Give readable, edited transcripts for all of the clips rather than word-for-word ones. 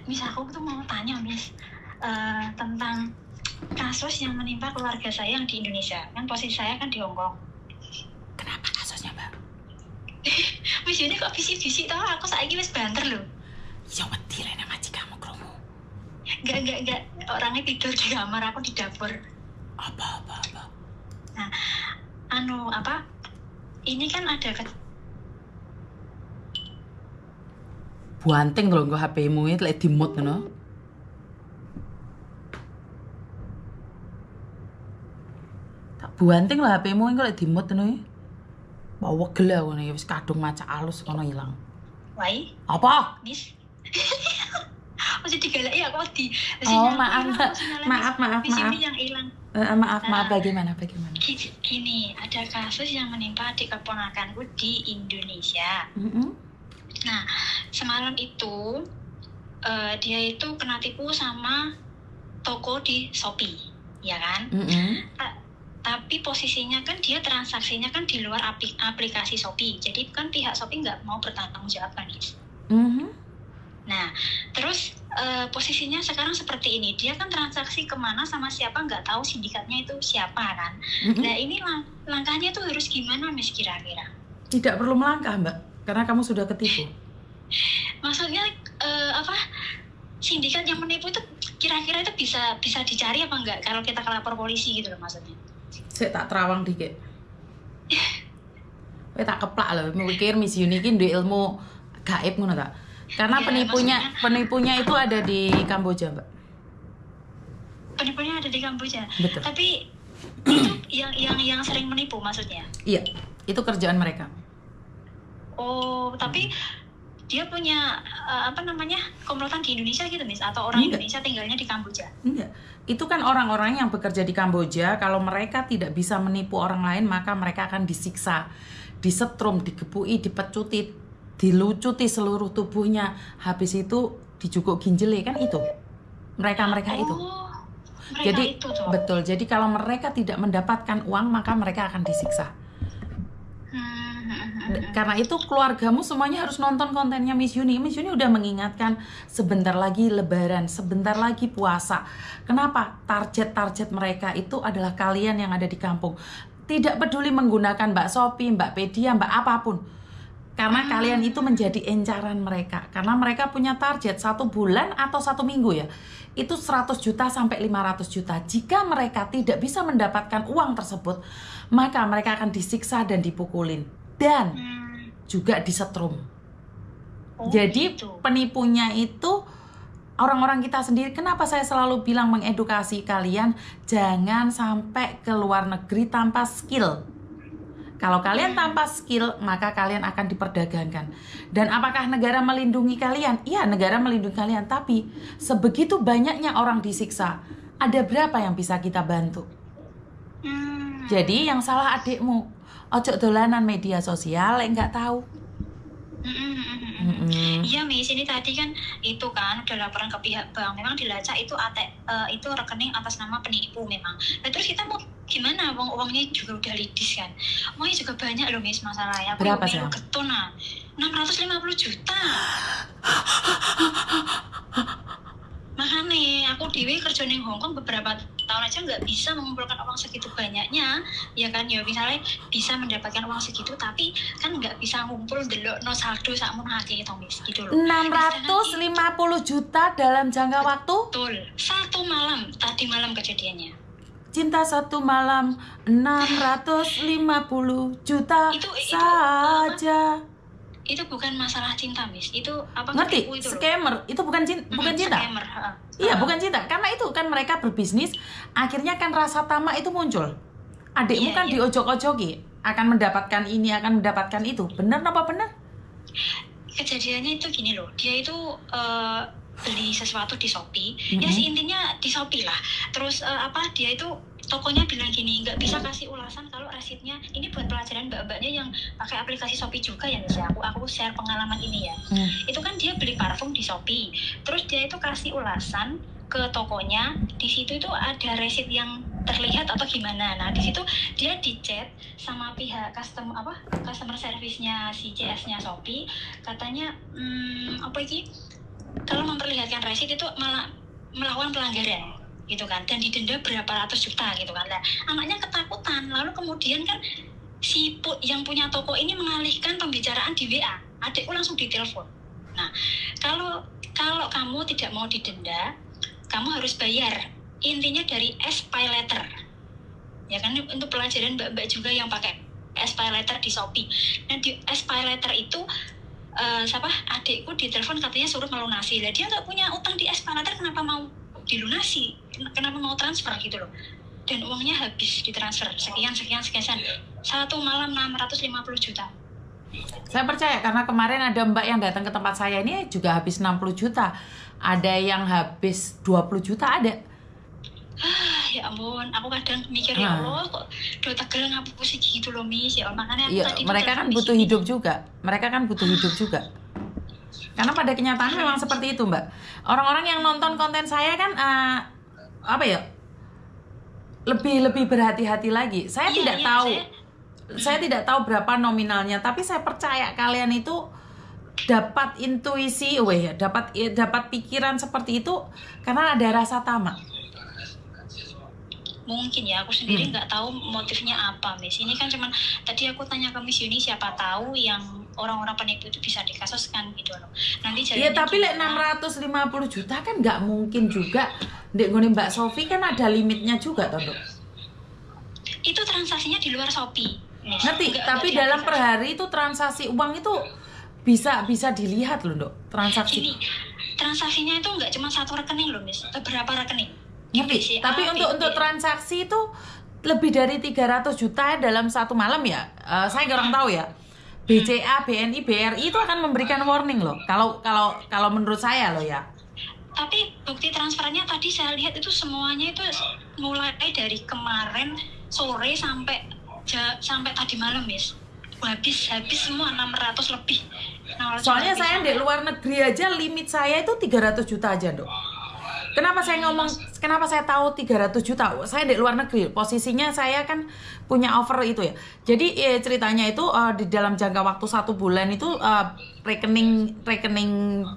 Miss, aku tuh mau tanya Miss, tentang kasus yang menimpa keluarga saya yang di Indonesia. Kan posisi saya kan di Hong Kong. Kenapa kasusnya, Mbak? Miss, ini kok bisik-bisik tau, aku saiki wis banter loh. Ya wedi lah majikanmu kromo. Enggak, orangnya tidur di kamar, aku di dapur. Apa? Nah, ini kan ada Buanting lho nggo HP-mu iki lek di-mute ngono. Tak buanting lah HP-mu iki lek di-mute ngono iki. Mbok wegel aku nih wis kadung maca alus kono ilang. Wai? Apa? Miss. Masih digalaki aku di. Oh, maaf. Miss ini yang hilang. Maaf, bagaimana? Gini, ada kasus yang menimpa adik keponakanku di Indonesia. Nah, semalam itu dia itu kena tipu sama toko di Shopee, ya kan? Tapi posisinya kan dia transaksinya kan di luar aplikasi Shopee, jadi kan pihak Shopee nggak mau bertanggung jawab kan, guys. Nah, terus posisinya sekarang seperti ini, dia kan transaksi kemana sama siapa nggak tahu, sindikatnya itu siapa kan. Nah, ini langkahnya tuh harus gimana, Miss, kira-kira? Tidak perlu melangkah, Mbak, karena kamu sudah ketipu. Maksudnya sindikat yang menipu itu kira-kira itu bisa dicari apa enggak kalau kita lapor polisi gitu loh maksudnya? Saya tak terawang dikit. Tak keplak loh, mikir Miss Yuni iki duwe ilmu gaib ngono ta. Karena ya, penipunya itu ada di Kamboja, Mbak. Penipunya ada di Kamboja. Betul. Tapi itu yang sering menipu maksudnya? Iya, itu kerjaan mereka. Oh, tapi dia punya komplotan di Indonesia gitu, Miss? Atau orang Indonesia tinggalnya di Kamboja? Enggak. Itu kan orang-orang yang bekerja di Kamboja, kalau mereka tidak bisa menipu orang lain, maka mereka akan disiksa, disetrum, digebui, dipecuti, dilucuti seluruh tubuhnya. Habis itu dijukuk ginjele, kan itu. Mereka itu. Jadi itu tuh. Betul. Jadi kalau mereka tidak mendapatkan uang, maka mereka akan disiksa. Karena itu keluargamu semuanya harus nonton kontennya Miss Yuni. Miss Yuni udah mengingatkan sebentar lagi Lebaran, sebentar lagi puasa. Kenapa? Target mereka itu adalah kalian yang ada di kampung. Tidak peduli menggunakan Mbak Shopee, Mbak Pedia, Mbak apapun. Karena kalian itu menjadi incaran mereka. Karena mereka punya target 1 bulan atau 1 minggu ya. Itu 100 juta sampai 500 juta. Jika mereka tidak bisa mendapatkan uang tersebut, maka mereka akan disiksa dan dipukulin. Dan juga disetrum. Jadi gitu. Penipunya itu orang-orang kita sendiri. Kenapa saya selalu bilang mengedukasi kalian jangan sampai ke luar negeri tanpa skill. Kalau kalian tanpa skill, maka kalian akan diperdagangkan. Dan apakah negara melindungi kalian? Iya, negara melindungi kalian. Tapi sebegitu banyaknya orang disiksa, ada berapa yang bisa kita bantu? Jadi yang salah adikmu. Ojo dolanan media sosial, nggak tahu. Iya, Miss, ini tadi kan itu kan udah laporan ke pihak bank, memang dilacak itu itu rekening atas nama penipu memang. Nah, terus kita mau gimana? Uangnya juga udah lidis kan. Uangnya juga banyak loh, Miss, masalahnya. Berapa sih? Keton 650 juta. Makanya aku dewe kerja di Hong Kong beberapa tahun aja nggak bisa mengumpulkan uang segitu banyaknya, ya kan? Ya misalnya bisa mendapatkan uang segitu, tapi kan nggak bisa ngumpul delok no saldo sakmun hake itu, Miss, gitu loh. 650 juta dalam jangka waktu? Betul, 1 malam, tadi malam kejadiannya. Cinta 1 malam 650 juta itu saja. Itu bukan masalah cinta, Miss. Itu apa? Ngerti? Itu scammer. Itu bukan cinta. Scammer. Iya, bukan cinta. Karena itu kan mereka berbisnis, akhirnya kan rasa tamak itu muncul. Adikmu kan diojok-ojoki, akan mendapatkan ini, akan mendapatkan itu. Benar apa benar? Kejadiannya itu gini loh. Dia itu beli sesuatu di Shopee. Ya sih, intinya di Shopee lah. Terus dia itu tokonya bilang gini, nggak bisa kasih ulasan kalau resitnya, ini buat pelajaran mbak-mbaknya yang pakai aplikasi Shopee juga ya, Miss. Aku share pengalaman ini ya. Itu kan dia beli parfum di Shopee, terus dia itu kasih ulasan ke tokonya, di situ itu ada resit yang terlihat atau gimana. Nah, di situ dia di-chat sama pihak customer service-nya si CS-nya Shopee, katanya kalau memperlihatkan resit itu malah melakukan pelanggaran gitu kan, dan didenda berapa ratus juta gitu kan. Nah, anaknya ketakutan, lalu kemudian kan si yang punya toko ini mengalihkan pembicaraan di WA, adikku langsung ditelepon. Nah, kalau kamu tidak mau didenda, kamu harus bayar, intinya dari SPay letter ya kan, untuk pelajaran mbak-mbak juga yang pakai SPay letter di Shopee. Nah, di SPay letter itu adikku ditelepon katanya suruh melunasi. Lah dia nggak punya utang di SPay letter, kenapa mau dilunasi, kenapa mau transfer gitu loh, dan uangnya habis ditransfer sekian satu malam 650 juta. Saya percaya karena kemarin ada mbak yang datang ke tempat saya ini juga habis 60 juta, ada yang habis 20 juta ada. Ya ampun, aku kadang mikir ya Allah kok do tegel ngapusi gitu loh Miss ya. Makanya aku tadi mereka kan butuh hidup juga, karena pada kenyataan memang seperti itu Mbak. Orang-orang yang nonton konten saya kan lebih berhati-hati lagi. Saya tidak tahu. Saya tidak tahu berapa nominalnya, tapi saya percaya kalian itu dapat intuisi, dapat pikiran seperti itu karena ada rasa tamak. Mungkin ya, aku sendiri nggak tahu motifnya apa, Miss. Ini kan cuman tadi aku tanya ke Miss Yuni, siapa tahu yang orang-orang penipu itu bisa dikasuskan gitu loh. Nanti ya tapi 650 juta kan nggak mungkin juga. Dek ngone Mbak Sofi kan ada limitnya juga toh, Dok. Itu transaksinya di luar Shopee. Ngerti, tapi dalam per hari itu transaksi uang itu bisa dilihat loh, Dok. Transaksinya itu nggak cuma satu rekening loh, Miss. Beberapa rekening. Ngerti, tapi untuk transaksi itu lebih dari 300 juta dalam satu malam ya. Saya kurang tahu ya. BCA, BNI, BRI itu akan memberikan warning loh. Kalau menurut saya loh ya. Tapi bukti transfernya tadi saya lihat itu semuanya itu mulai dari kemarin sore sampai tadi malam, Miss. Habis semua 600 lebih. Soalnya saya di luar negeri aja limit saya itu 300 juta aja, Dok. Kenapa saya tahu 300 juta? Saya di luar negeri, posisinya saya kan punya offer itu ya. Jadi ceritanya itu di dalam jangka waktu 1 bulan itu rekening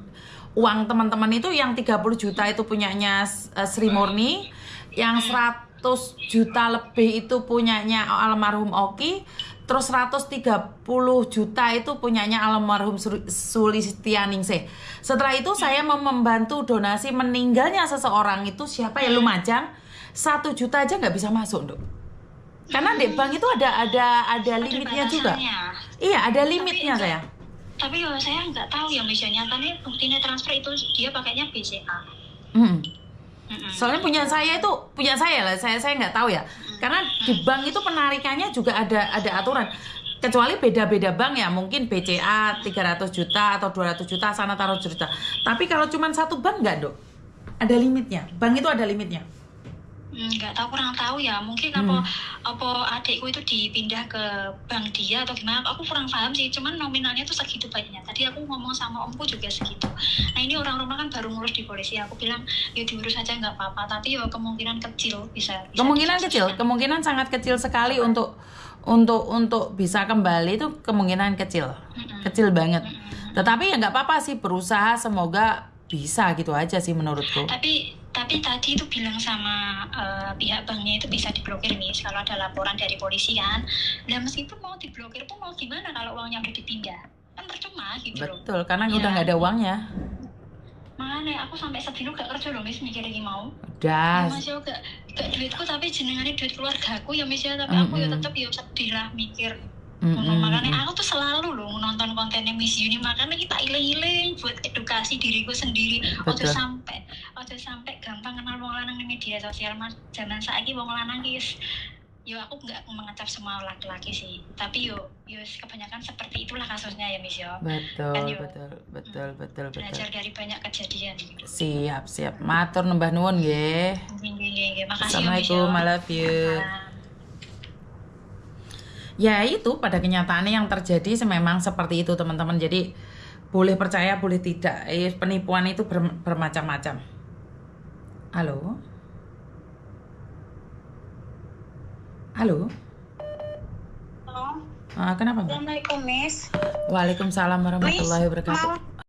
uang teman-teman itu yang 30 juta itu punyanya Sri Murni, yang 100 juta lebih itu punyanya almarhum Oki, terus 130 juta itu punyanya almarhum Sulistianingsih. Setelah itu saya membantu donasi meninggalnya seseorang itu siapa ya, Lumajang, 1 juta aja nggak bisa masuk, Dok. Karena di bank itu ada limitnya juga. Iya, ada limitnya saya. Tapi ya saya nggak tahu ya, misalnya nyatanya buktinya transfer itu dia pakainya BCA. Soalnya punya saya lah, saya nggak tahu ya. Karena di bank itu penarikannya juga ada aturan. Kecuali beda-beda bank ya, mungkin BCA 300 juta atau 200 juta, sana taruh juta. Tapi kalau cuma satu bank nggak, Dok? Ada limitnya. Bank itu ada limitnya. Nggak tahu, kurang tahu ya. Mungkin apa adikku itu dipindah ke bank dia atau gimana? Aku kurang paham sih. Cuman nominalnya tuh segitu banyaknya. Tadi aku ngomong sama omku juga segitu. Nah ini orang rumah kan baru ngurus di polisi. Aku bilang ya diurus aja nggak apa-apa. Tapi ya kemungkinan kecil bisa kemungkinan sangat kecil sekali untuk bisa kembali itu kemungkinan kecil banget. Tetapi ya nggak apa-apa sih, berusaha, semoga bisa gitu aja sih menurutku. Tapi tadi itu bilang sama pihak banknya itu bisa diblokir nih kalau ada laporan dari polisi kan. Nah meskipun mau diblokir pun mau gimana kalau uangnya udah dipindah, kan percuma gitu. Betul, karena udah nggak ada uangnya. Makanya aku sampai sedih gak kerja loh, Miss, mikir lagi mau. Udah. Ya, Mas, yo gak duitku tapi jenengane duit keluargaku ya, Miss, ya, tapi aku ya tetep ya sedih lah mikir. Makanya aku tuh selalu loh nonton kontennya Miss Yuni, makanya kita iling-iling buat edukasi diriku sendiri. Ojo sampai gampang kenal wong lanang di media sosial, Mas. Zaman saiki wong lanang guys. Yo aku nggak mengecap semua laki-laki sih, tapi yo kebanyakan seperti itulah kasusnya ya, Miss, yo. Betul. Belajar dari banyak kejadian. Siap. Matur nembah nuwun nggih. Nggih. Makasih. Assalamualaikum, I love you. Ya itu pada kenyataannya yang terjadi memang seperti itu, teman-teman. Jadi boleh percaya boleh tidak, penipuan itu bermacam-macam. Halo. Halo. Halo. Kenapa, Mbak? Assalamualaikum, Miss. Waalaikumsalam warahmatullahi wabarakatuh.